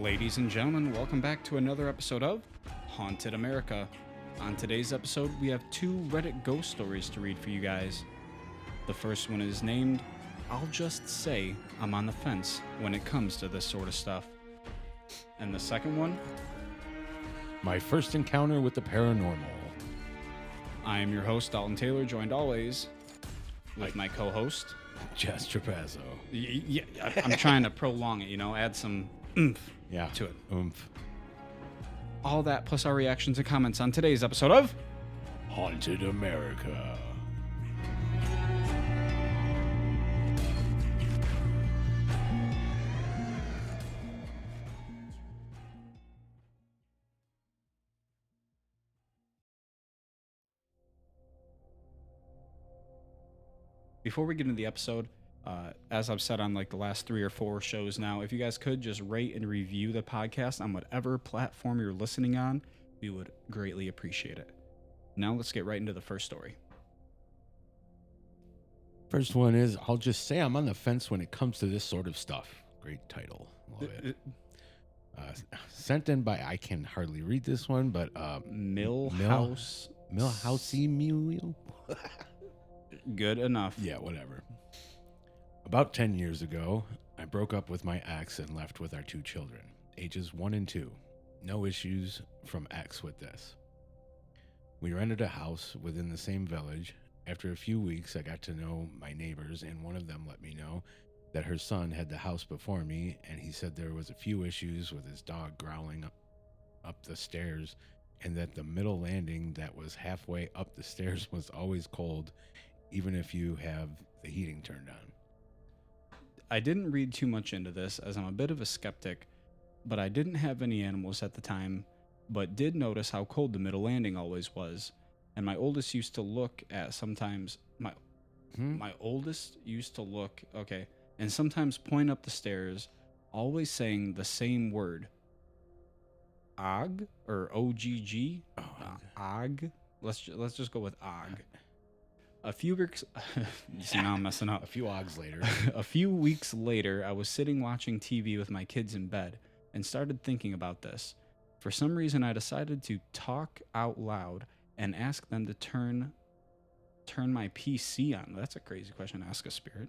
Ladies and gentlemen, welcome back to another episode of Haunted America. On today's episode, we have two Reddit ghost stories to read for you guys. The first one is named, I'll Just Say I'm on the Fence When It Comes to This Sort of Stuff. And the second one, My First Encounter with the Paranormal. I am your host, Dalton Taylor, joined always with my co-host, Jess Trapazzo. I'm trying to prolong it, add some oomph to it. Oomph. All that plus our reactions and comments on today's episode of Haunted America. Before we get into the episode, as I've said on like the last 3 or 4 shows now, if you guys could just rate and review the podcast on whatever platform you're listening on, we would greatly appreciate it. Now let's get right into the first story. First one is, I'll just say I'm on the fence when it comes to this sort of stuff. Great title. Love it. Sent in by, I can hardly read this one, but Millhouse. Millhousey Mule. Good enough. Yeah, whatever. About 10 years ago, I broke up with my ex and left with our 2 children, ages 1 and 2. No issues from ex with this. We rented a house within the same village. After a few weeks, I got to know my neighbors, and one of them let me know that her son had the house before me, and he said there was a few issues with his dog growling up the stairs, and that the middle landing that was halfway up the stairs was always cold, even if you have the heating turned on. I didn't read too much into this as I'm a bit of a skeptic, but I didn't have any animals at the time, but did notice how cold the middle landing always was. And my oldest used to look at sometimes, my oldest used to look, and sometimes point up the stairs, always saying the same word. Og or OGG? Og? Let's just go with Og. A few weeks, see now I'm messing up. A few ogs later. A few weeks later, I was sitting watching TV with my kids in bed and started thinking about this. For some reason, I decided to talk out loud and ask them to turn my PC on. That's a crazy question to ask a spirit.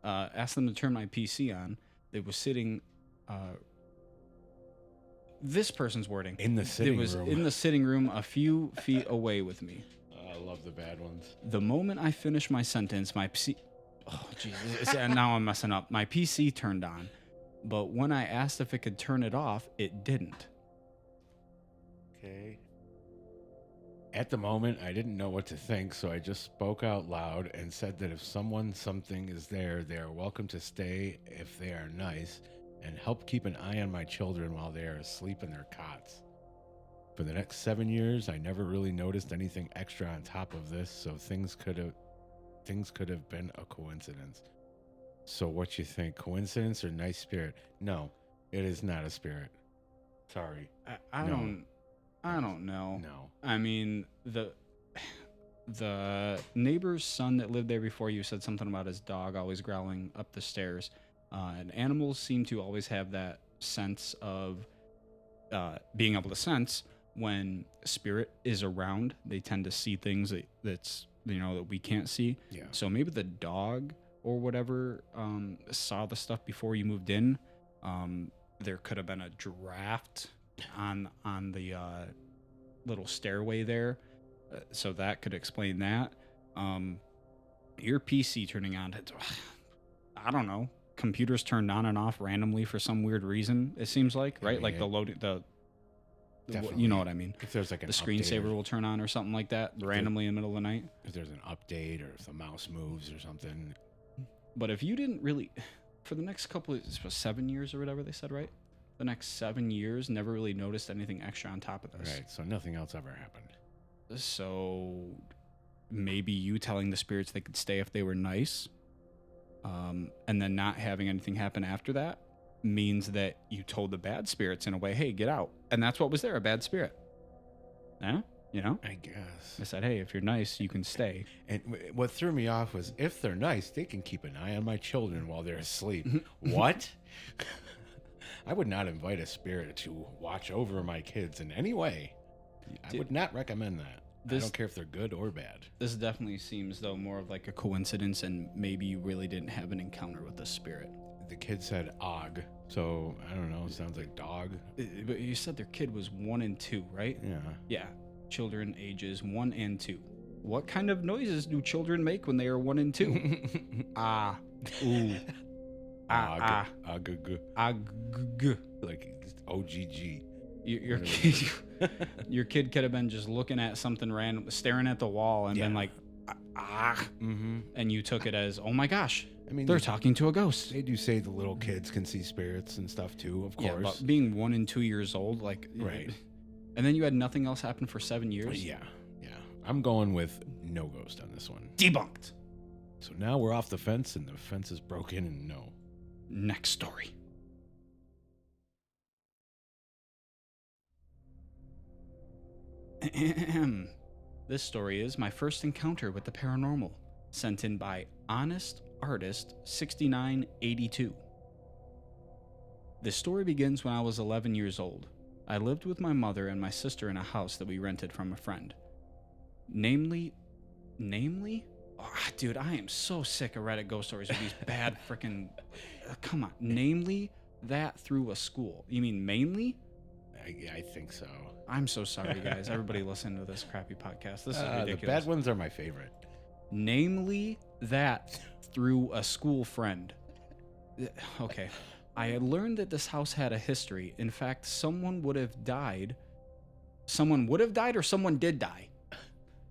Ask them to turn my PC on. They was sitting. This person's wording. In the sitting room. It was in the sitting room a few feet away with me. I love the bad ones. The moment I finished my sentence, my PC... Oh, Jesus. And now I'm messing up. My PC turned on. But when I asked if it could turn it off, it didn't. Okay. At the moment, I didn't know what to think, so I just spoke out loud and said that if something is there, they are welcome to stay if they are nice, and help keep an eye on my children while they are asleep in their cots. For the next 7 years, I never really noticed anything extra on top of this, so things could have been a coincidence. So what you think, coincidence or nice spirit? No, it is not a spirit. Sorry. I don't know. No. I mean, the neighbor's son that lived there before you said something about his dog always growling up the stairs. And animals seem to always have that sense of being able to sense when spirit is around. They tend to see things that we can't see. Yeah. So maybe the dog or whatever saw the stuff before you moved in. There could have been a draft on the little stairway there, so that could explain that. Your PC turning on, I don't know. Computers turned on and off randomly for some weird reason. It seems like, right? Like the loading, you know what I mean. If there's like the screensaver will turn on or something like that randomly in the middle of the night. If there's an update or if the mouse moves or something. But if you didn't really, for the next couple of 7 years or whatever they said, right? The next 7 years, never really noticed anything extra on top of this. Right. So nothing else ever happened. So maybe you telling the spirits they could stay if they were nice, and then not having anything happen after that means that you told the bad spirits in a way, hey, get out. And that's what was there, a bad spirit. Yeah? I guess. I said, hey, if you're nice, you can stay. And what threw me off was, if they're nice, they can keep an eye on my children while they're asleep. What? I would not invite a spirit to watch over my kids in any way. I would not recommend that. I don't care if they're good or bad. This definitely seems, though, more of like a coincidence, and maybe you really didn't have an encounter with the spirit. The kid said og, so I don't know. It sounds like dog. But you said their kid was 1 and 2, right? Yeah. Yeah. Children ages 1 and 2. What kind of noises do children make when they are 1 and 2? Ah. Ooh. Ah. Ag. Like OGG. Your kid could have been just looking at something random, staring at the wall, and been like, and you took it as, oh my gosh, I mean, they're talking to a ghost. They do say the little kids can see spirits and stuff too, of course. Yeah, but being 1 and 2 years old, like, right. And then you had nothing else happen for 7 years. Yeah. I'm going with no ghost on this one. Debunked. So now we're off the fence, and the fence is broken, and no. Next story. This story is my first encounter with the paranormal, sent in by Honest Artist 6982. This story begins when I was 11 years old. I lived with my mother and my sister in a house that we rented from a friend. Namely? Oh, dude, I am so sick of Reddit ghost stories with these bad freaking... come on. Namely, that through a school. You mean mainly? I think so. I'm so sorry, guys. Everybody listen to this crappy podcast. This is ridiculous. The bad ones are my favorite. Namely, that through a school friend. Okay. I had learned that this house had a history. In fact, someone would have died. Someone would have died or someone did die?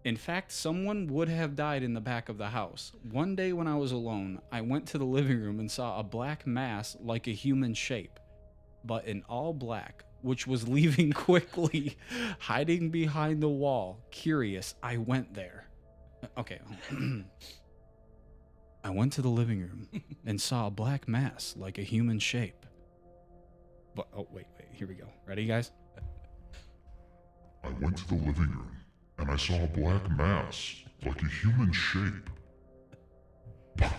In fact, someone would have died in the back of the house. One day when I was alone, I went to the living room and saw a black mass like a human shape, but in all black, which was leaving quickly, hiding behind the wall. Curious, I went there. Okay. I went to the living room and saw a black mass like a human shape. But wait, here we go. Ready, guys? I went to the living room and I saw a black mass like a human shape. But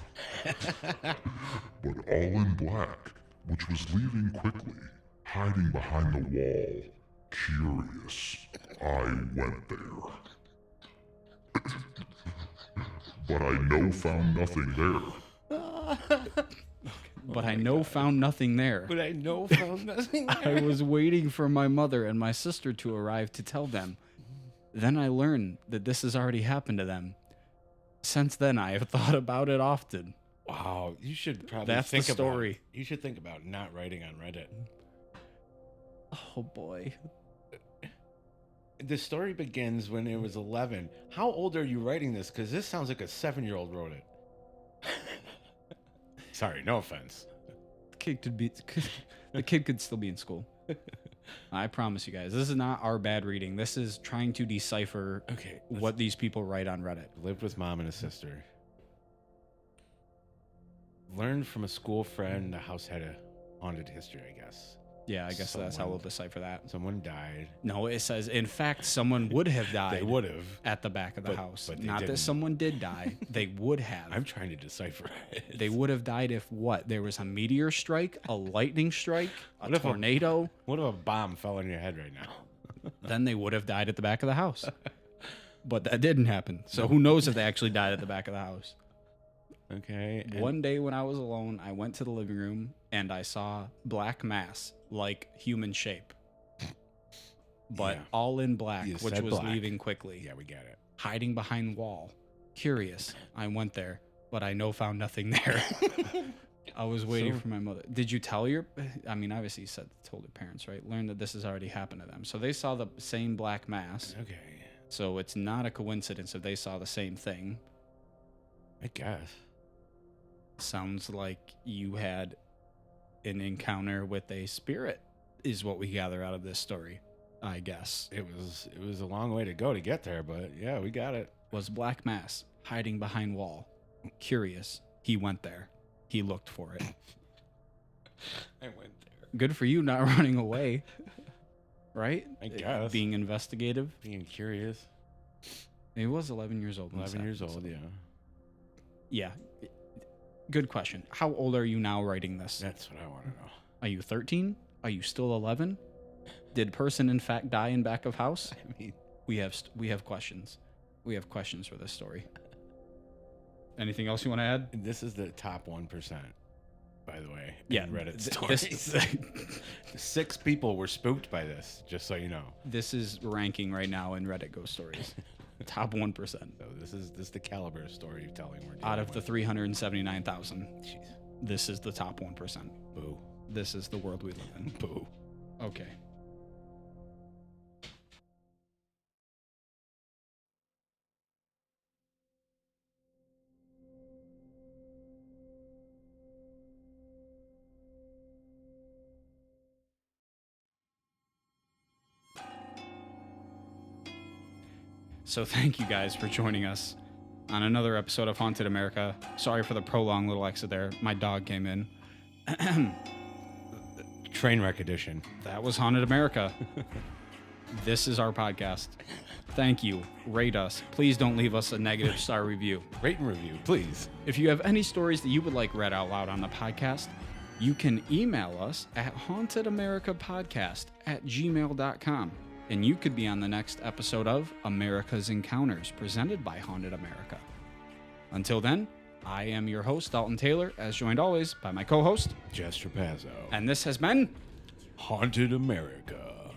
all in black, which was leaving quickly, hiding behind the wall. Curious, I went there. But I found nothing there. But I found nothing there. But I found nothing there. I was waiting for my mother and my sister to arrive to tell them. Then I learned that this has already happened to them. Since then, I have thought about it often. Wow, you should probably That's think the story. You should think about not writing on Reddit. Oh, boy. The story begins when it was 11. How old are you writing this? Because this sounds like a 7-year-old wrote it. Sorry, no offense. The kid could still be in school. I promise you guys, this is not our bad reading. This is trying to decipher what these people write on Reddit. Lived with mom and a sister. Learned from a school friend the house had a haunted history, I guess. Yeah, I guess that's how we'll decipher that. Someone died. No, it says, in fact, someone would have died. They would have. At the back of the house. But not didn't. That someone did die. They would have. I'm trying to decipher it. They would have died if what? There was a meteor strike, a lightning strike, a tornado. What if a bomb fell on your head right now? Then they would have died at the back of the house. But that didn't happen. So who knows if they actually died at the back of the house. Okay. One day when I was alone, I went to the living room and I saw black mass like human shape. But all in black, which was leaving quickly. Yeah, we get it. Hiding behind wall. Curious. I went there, but I found nothing there. I was waiting for my mother. Did you tell obviously you told your parents, right? Learned that this has already happened to them. So they saw the same black mass. Okay. So it's not a coincidence if they saw the same thing. I guess. Sounds like you had an encounter with a spirit, is what we gather out of this story, I guess. It was a long way to go to get there, but yeah, we got it. Was black mass hiding behind wall. Curious. He went there. He looked for it. I went there. Good for you not running away. Right? I guess. Being investigative. Being curious. He was 11 years old. 11 years old, yeah. Yeah. Good question. How old are you now writing this? That's what I want to know. Are you 13? Are you still 11? Did person in fact die in back of house? I mean, We have questions. We have questions for this story. Anything else you want to add? this is the top 1%, by the way. Yeah, in Reddit stories. 6 people were spooked by this, just so you know. This is ranking right now in Reddit ghost stories. Top 1%. So this is the caliber of story telling we're Out of the with. 379,000, Jeez. this is the top 1%. Boo. This is the world we live in. Boo. Okay. So thank you guys for joining us on another episode of Haunted America. Sorry for the prolonged little exit there. My dog came in. Trainwreck edition. That was Haunted America. This is our podcast. Thank you. Rate us. Please don't leave us a negative star review. Rate and review, please. If you have any stories that you would like read out loud on the podcast, you can email us at hauntedamericapodcast@gmail.com. And you could be on the next episode of America's Encounters, presented by Haunted America. Until then, I am your host, Dalton Taylor, as joined always by my co-host. Jess Trapazzo. And this has been Haunted America.